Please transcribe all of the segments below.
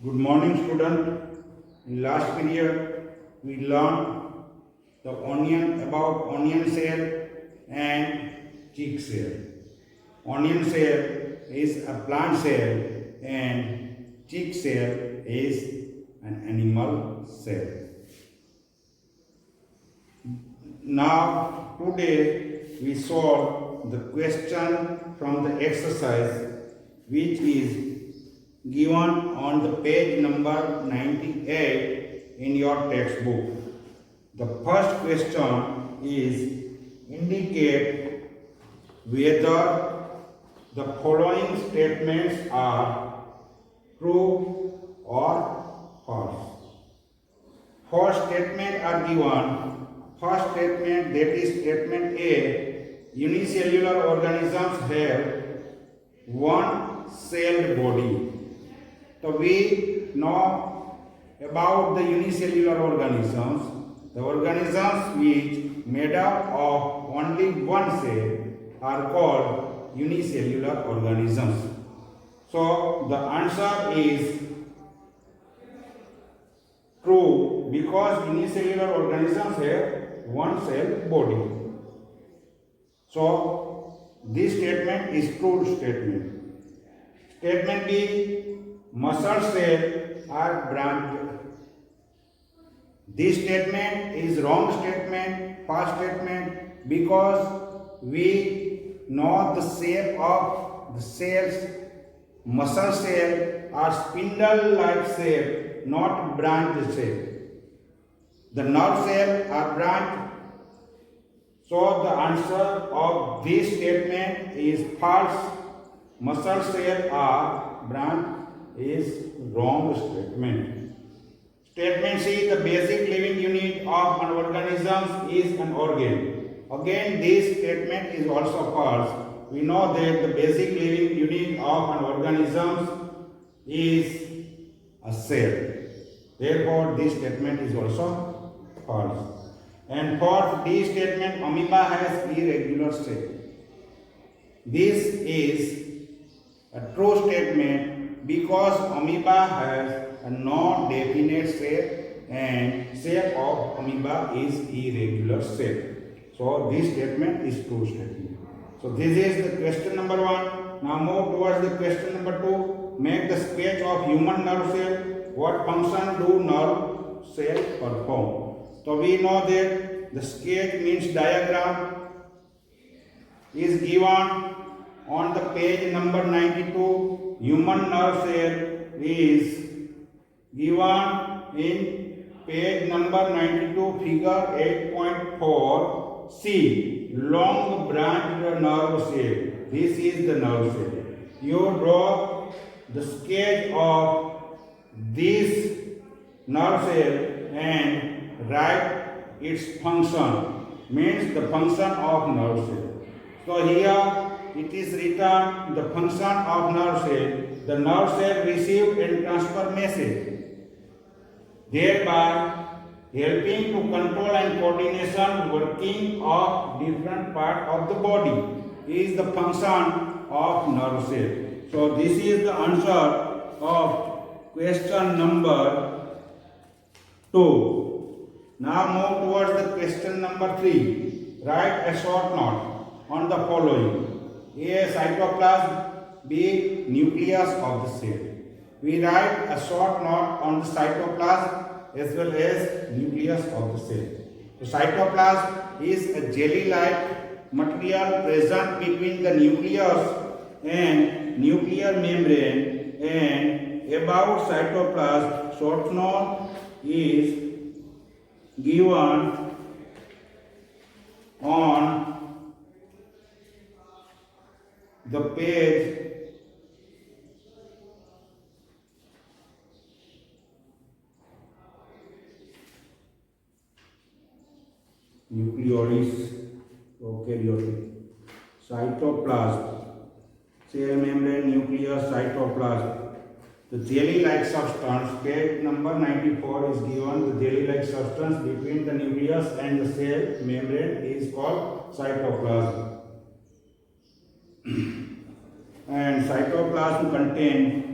Good morning, student. In last period, we learned about onion cell and chick cell. Onion cell is a plant cell and chick cell is an animal cell. Now, today we solve the question from the exercise which is given on the page number 98 in your textbook. The first question is indicate whether the following statements are true or false. Four statements are given. First statement, that is statement A, unicellular organisms have one celled body. So we know about the unicellular organisms. The organisms which made up of only one cell are called unicellular organisms. So the answer is true because unicellular organisms have one cell body. So this statement is true statement. Statement B, muscle cells are branched. This statement is wrong statement, false statement, because we know the shape of the cells. Muscle cells are spindle-like shape, not branched shape. The nerve cells are branched. So the answer of this statement is false. Muscle cells are branched is wrong statement. Statement C, the basic living unit of an organism is an organ. Again, this statement is also false. We know that the basic living unit of an organism is a cell. Therefore, this statement is also false. And for this statement, amoeba has irregular shape. This is a true statement because amoeba has a non-definite shape and shape of amoeba is irregular shape. So this statement is true statement. So this is the question number 1. Now move towards the question number 2. Make the sketch of human nerve cell. What function do nerve cell perform? So we know that the sketch means diagram is given on the page number 92. Human nerve cell is given in page number 92, figure 8.4. C. Long branched nerve cell. This is the nerve cell. You draw the sketch of this nerve cell and write its function. Means the function of nerve cell. So here it is written the function of nerve cell. The nerve cell receive and transfer message, thereby helping to control and coordination working of different part of the body is the function of nerve cell. So this is the answer of question number 2. Now move towards the question number 3. Write a short note on the following. A. Cytoplasm. B. Nucleus of the cell. We write a short note on the cytoplasm as well as nucleus of the cell. So cytoplasm is a jelly-like material present between the nucleus and nuclear membrane, and about cytoplasm short note is given on the page nucleolus prokaryotic. Cytoplasm, cell membrane, nucleus, cytoplasm. The jelly-like substance, page number 94 is given. The jelly-like substance between the nucleus and the cell membrane is called cytoplasm. And cytoplasm contains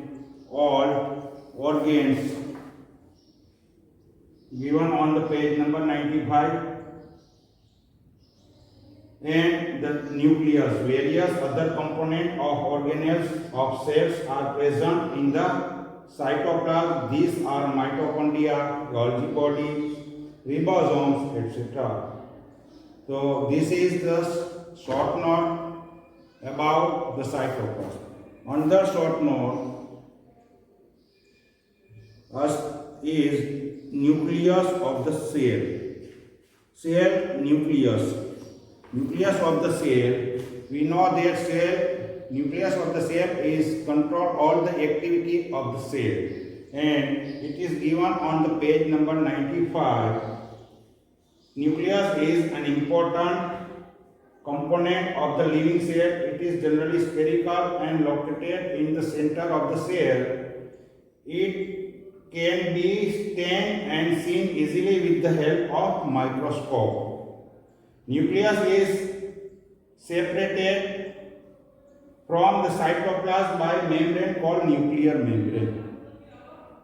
all organs given on the page number 95, and the nucleus. Various other components of organelles of cells are present in the cytoplasm. These are mitochondria, Golgi bodies, ribosomes, etc. So this is the short note about the cytoplasm. Another short note is nucleus of the cell. Cell nucleus. Nucleus of the cell. We know that cell nucleus of the cell is control all the activity of the cell, and it is given on the page number 95. Nucleus is an important component of the living cell. It is generally spherical and located in the center of the cell. It can be stained and seen easily with the help of microscope. Nucleus is separated from the cytoplasm by membrane called nuclear membrane.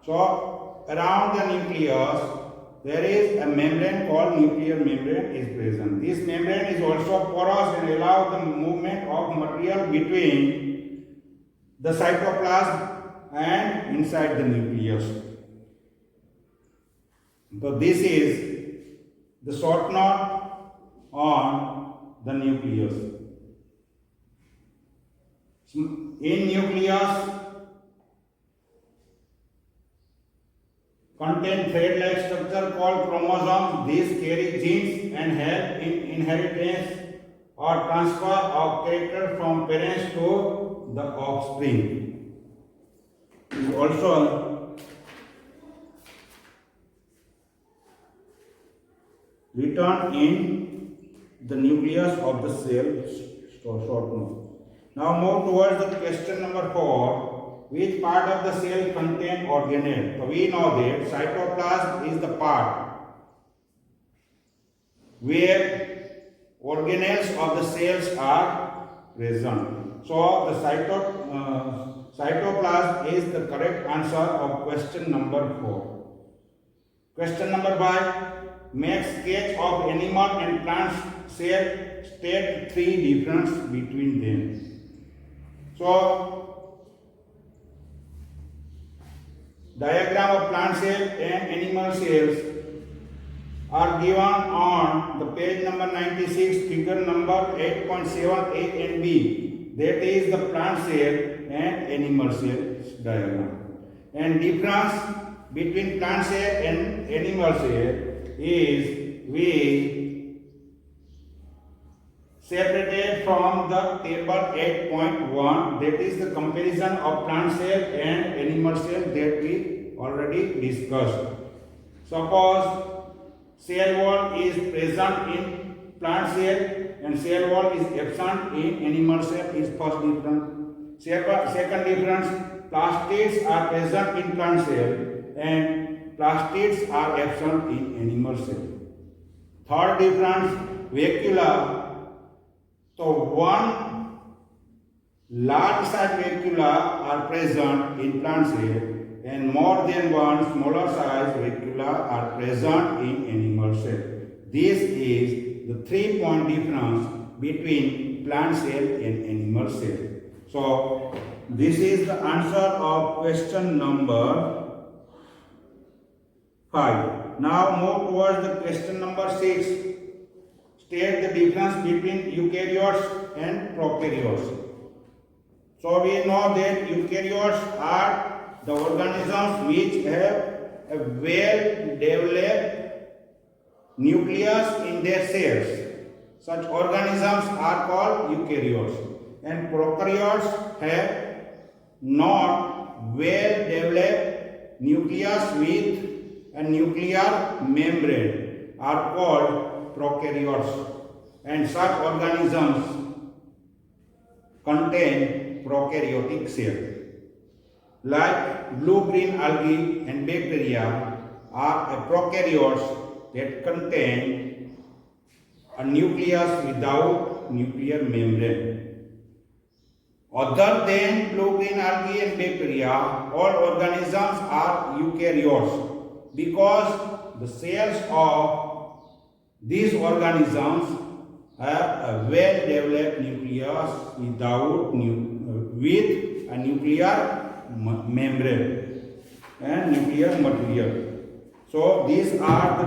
So around the nucleus there is a membrane called nuclear membrane is present. This membrane is also porous and allows the movement of material between the cytoplasm and inside the nucleus. So this is the short note on the nucleus. In nucleus contain thread-like structure called chromosomes. These carry genes and help in inheritance or transfer of character from parents to the offspring. Is also written in the nucleus of the cell. Short note. Now move towards the question number 4. Which part of the cell contain organelle? So we know that cytoplasm is the part where organelles of the cells are present. So the cytoplasm is the correct answer of question number 4. Question number 5. Make sketch of animal and plant cell. State 3 difference between them. So diagram of plant cell and animal cells are given on the page number 96, figure number 8.7 A and B. That is the plant cell and animal cell diagram. And difference between plant cell and animal cell is we separated from the table 8.1, that is the comparison of plant cell and animal cell that we already discussed. Suppose cell wall is present in plant cell and cell wall is absent in animal cell is first difference. Second difference, plastids are present in plant cell and plastids are absent in animal cell. Third difference, vacuola. So one large size vacuola are present in plant cell and more than one smaller size vacuola are present in animal cell. This is the 3-point difference between plant cell and animal cell. So this is the answer of question number 5. Now move towards the question number 6. State the difference between eukaryotes and prokaryotes. So we know that eukaryotes are the organisms which have a well-developed nucleus in their cells. Such organisms are called eukaryotes. And prokaryotes have not well-developed nucleus with a nuclear membrane are called prokaryotes, and such organisms contain prokaryotic cells. Like blue-green algae and bacteria are prokaryotes that contain a nucleus without nuclear membrane. Other than blue-green algae and bacteria, all organisms are eukaryotes because the cells of these organisms have a well-developed nucleus with a nuclear membrane and nuclear material. So these are the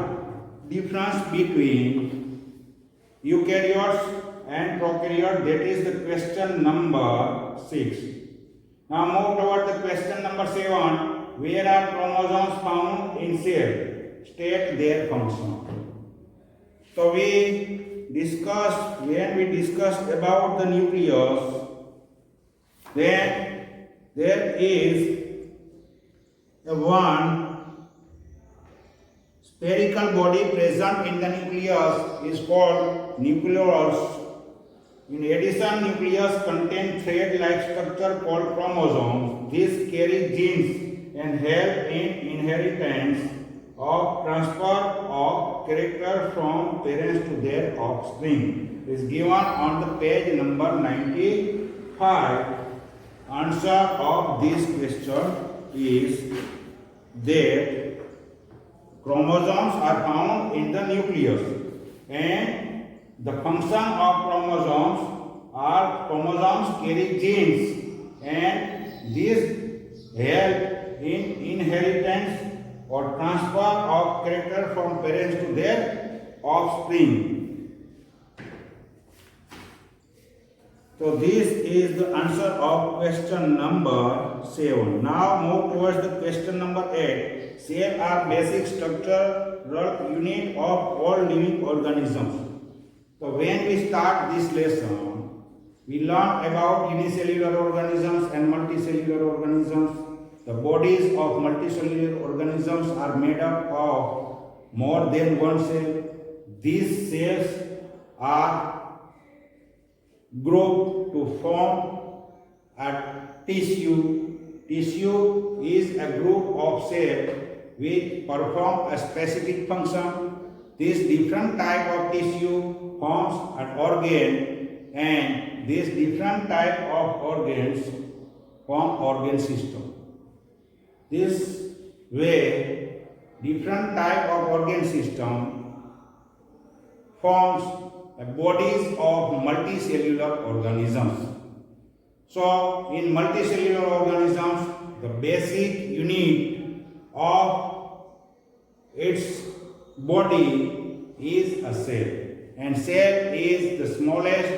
difference between eukaryotes and prokaryote. That is the question number 6. Now move toward the question number 7. Where are chromosomes found in cell? State their function. So when we discussed about the nucleus, then there is one spherical body present in the nucleus is called nucleolus. In addition, nucleus contains thread-like structure called chromosomes. These carry genes and help in inheritance of transfer of character from parents to their offspring. It is given on the page number 95. Answer of this question is that chromosomes are found in the nucleus, and the function of chromosomes carry genes, and these help in inheritance or transfer of character from parents to their offspring. So this is the answer of question number 7. Now move towards the question number 8. Cells are basic structural unit of all living organisms. So when we start this lesson, we learn about unicellular organisms and multicellular organisms. The bodies of multicellular organisms are made up of more than one cell. These cells are grouped to form a tissue. Tissue is a group of cells which perform a specific function. This different type of tissue forms an organ, and this different type of organs form organ system. This way, different type of organ system forms bodies of multicellular organisms. So, in multicellular organisms, the basic unit of its body is a cell, and cell is the smallest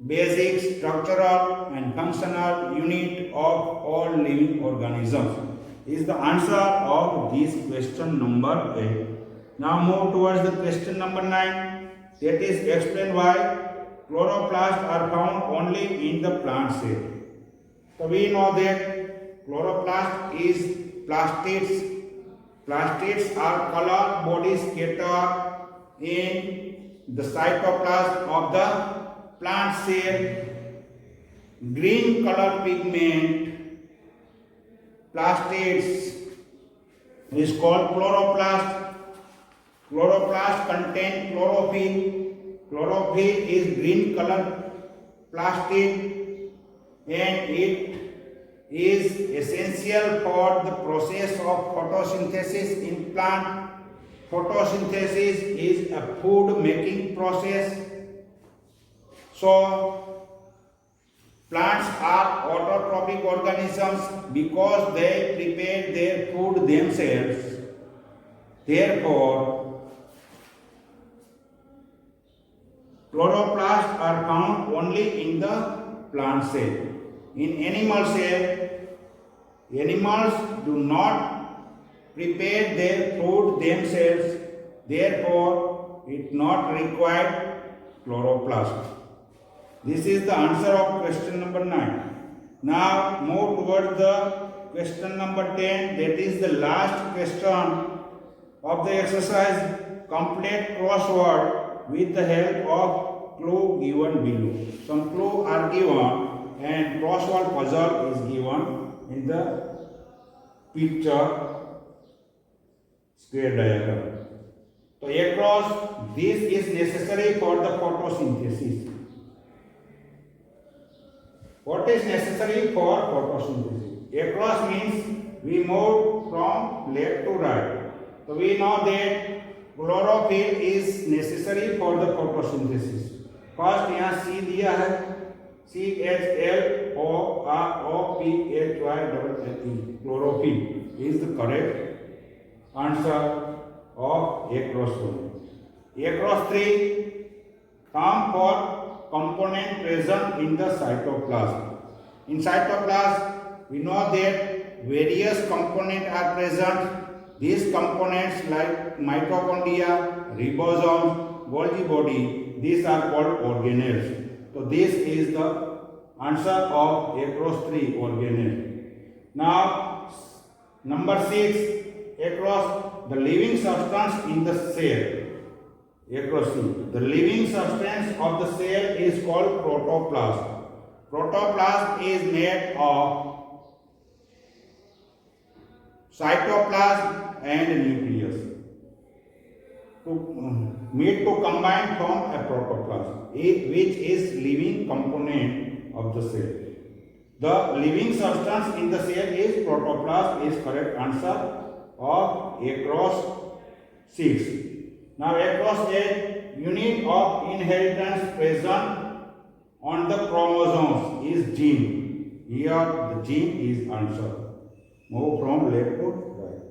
basic structural and functional unit of all living organisms. Is the answer of this question number 8. Now move towards the question number 9. That is, explain why chloroplasts are found only in the plant cell. So we know that chloroplast is plastids. Plastids are colored bodies scattered in the cytoplasm of the plant cell. Green color pigment plastids is called chloroplast. Chloroplast contain chlorophyll. Chlorophyll is green color plastid, and it is essential for the process of photosynthesis in plant. Photosynthesis is a food making process. So plants are autotrophic organisms because they prepare their food themselves. Therefore, chloroplasts are found only in the plant cell. In animal cell, animals do not prepare their food themselves. Therefore, it not required chloroplast. This is the answer of question number 9. Now move towards the question number 10. That is the last question of the exercise. Complete crossword with the help of clue given below. Some clue are given and crossword puzzle is given in the picture square diagram. So across this is necessary for the photosynthesis. What is necessary for photosynthesis? Across means we move from left to right. So we know that chlorophyll is necessary for the photosynthesis. First यहाँ C दिया है, CHLOROPHY chlorophyll is the correct answer of A cross 1. A cross 3 come for component present in the cytoplasm. In cytoplasm, we know that various components are present. These components like mitochondria, ribosomes, Golgi body, these are called organelles. So this is the answer of A cross 3 organelle. Now, number 6, across the living substance in the cell. Across the living substance of the cell is called protoplasm. Protoplasm is made of cytoplasm and nucleus. Made to combine from a protoplasm, which is living component of the cell. The living substance in the cell is protoplasm is correct answer of A cross 6. Now A cross 8, unit of inheritance present on the chromosomes is gene. Here the gene is answer. Move from left to right.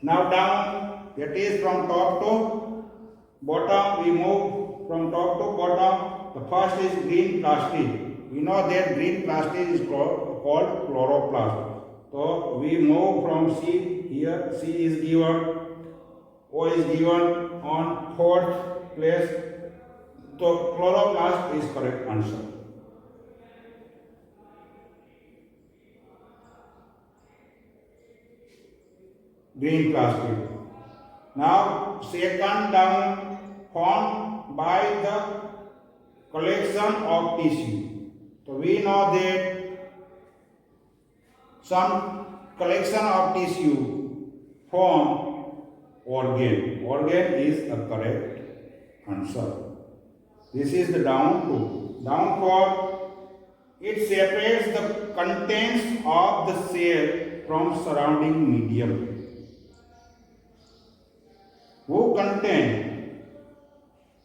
Now down, that is from top to bottom. We move from top to bottom. The first is green plastic. We know that green plastic is called chloroplast. So we move from C. Here C is given, O is given on 4th place. So chloroplast is correct answer. Green plastic. Now second down, formed by the collection of tissue. So we know that some collection of tissue form organ. Organ is a correct answer. This is the down 2. Down 4, it separates the contents of the cell from surrounding medium. Who contain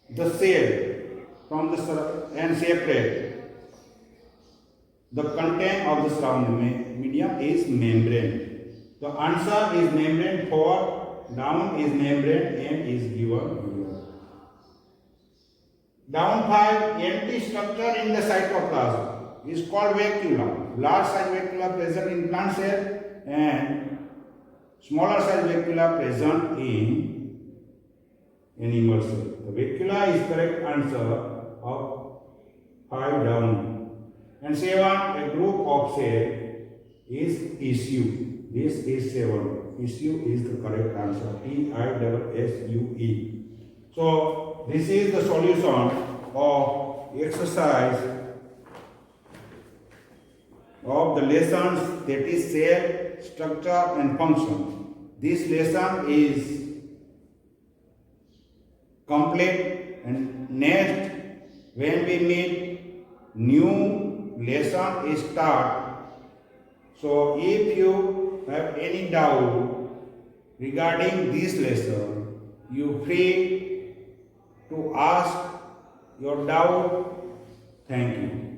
the cell from the and separate the content of the surrounding medium is membrane. The answer is membrane. 4 down is membrane and is given here. Down 5, empty structure in the cytoplasm is called vacuola. Large size vacuola present in plant cell and smaller size vacuola present in animal cell. The vacuola is correct answer of 5 down. And 7, a group of cell is tissue. This is 7. Tissue is the correct answer. TISSUE. So this is the solution of exercise of the lessons, that is cell structure and function. This lesson is complete, and next when we meet new lesson is start. So if you have any doubt regarding this lesson, you free to ask your doubt. Thank you.